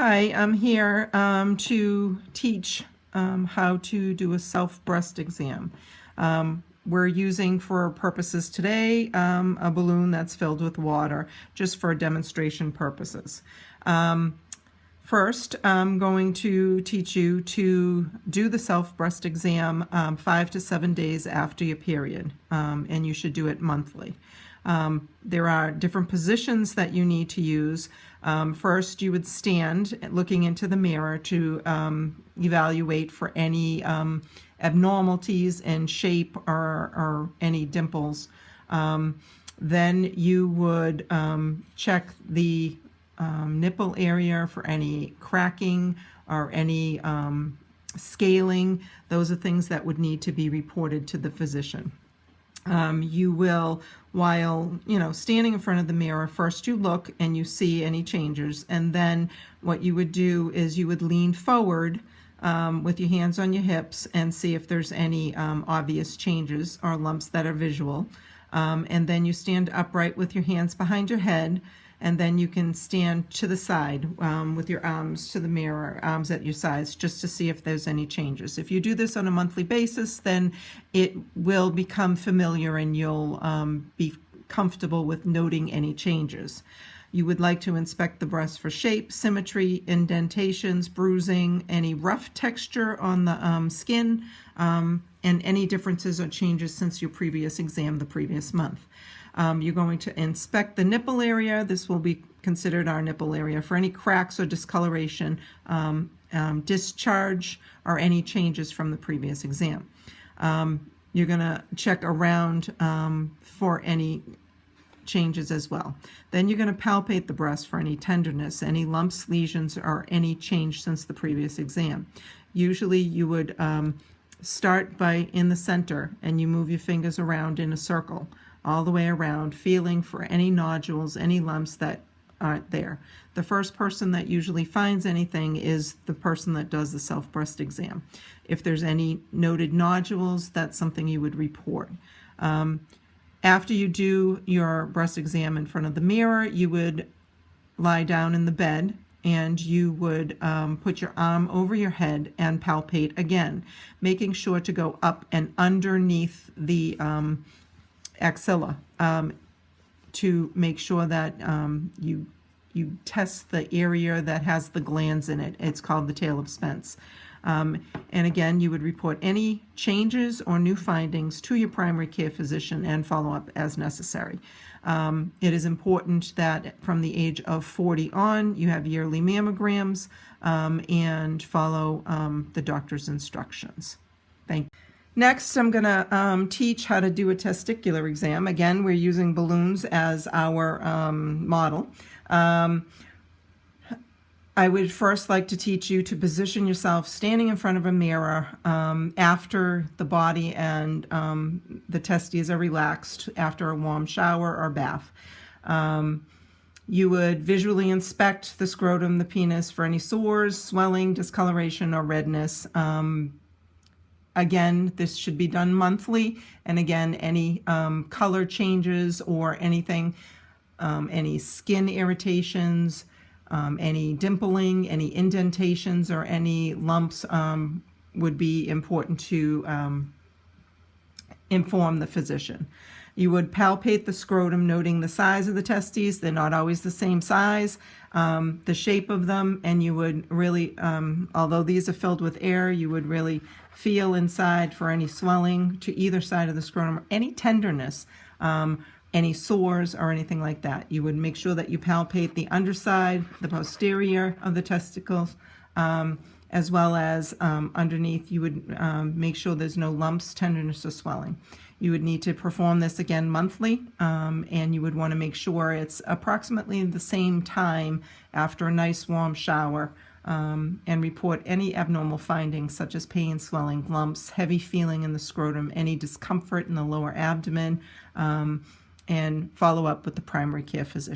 Hi, I'm here to teach how to do a self-breast exam. We're using for purposes today a balloon that's filled with water just for demonstration purposes. First, I'm going to teach you to do the self-breast exam 5 to 7 days after your period, and you should do it monthly. There are different positions that you need to use. First, you would stand looking into the mirror to evaluate for any abnormalities in shape or any dimples. Then you would check the nipple area for any cracking or any scaling. Those are things that would need to be reported to the physician. You will, while standing in front of the mirror, first you look and you see any changes, and then what you would do is you would lean forward with your hands on your hips and see if there's any obvious changes or lumps that are visual. And then you stand upright with your hands behind your head, and then you can stand to the side with your arms to the mirror, arms at your sides, just to see if there's any changes. If you do this on a monthly basis, then it will become familiar and you'll be comfortable with noting any changes. You would like to inspect the breast for shape, symmetry, indentations, bruising, any rough texture on the skin, and any differences or changes since your previous exam the previous month. You're going to inspect the nipple area. This will be considered our nipple area for any cracks or discoloration, discharge, or any changes from the previous exam. You're going to check around for any changes as well. Then you're going to palpate the breast for any tenderness, any lumps, lesions, or any change since the previous exam. Usually you would start by in the center and you move your fingers around in a circle all the way around, feeling for any nodules, any lumps that aren't there. The first person that usually finds anything is the person that does the self-breast exam. If there's any noted nodules, that's something you would report. After you do your breast exam in front of the mirror, you would lie down in the bed and you would put your arm over your head and palpate again, making sure to go up and underneath the axilla to make sure that you test the area that has the glands in it. It's called the tail of Spence. And again, you would report any changes or new findings to your primary care physician and follow up as necessary. It is important that from the age of 40 on, you have yearly mammograms and follow the doctor's instructions. Thank you. Next, I'm going to teach how to do a testicular exam. Again, we're using balloons as our model. I would first like to teach you to position yourself standing in front of a mirror after the body and the testes are relaxed after a warm shower or bath. You would visually inspect the scrotum, the penis, for any sores, swelling, discoloration, or redness. Again, this should be done monthly, and again, any color changes or anything, any skin irritations, any dimpling, any indentations, or any lumps would be important to inform the physician. You would palpate the scrotum, noting the size of the testes. They're not always the same size, the shape of them, and you would really, although these are filled with air, you would really feel inside for any swelling to either side of the scrotum, any tenderness, any sores or anything like that. You would make sure that you palpate the underside, the posterior of the testicles, as well as underneath. You would make sure there's no lumps, tenderness, or swelling. You would need to perform this again monthly, and you would want to make sure it's approximately the same time after a nice warm shower, and report any abnormal findings such as pain, swelling, lumps, heavy feeling in the scrotum, any discomfort in the lower abdomen, and follow up with the primary care physician.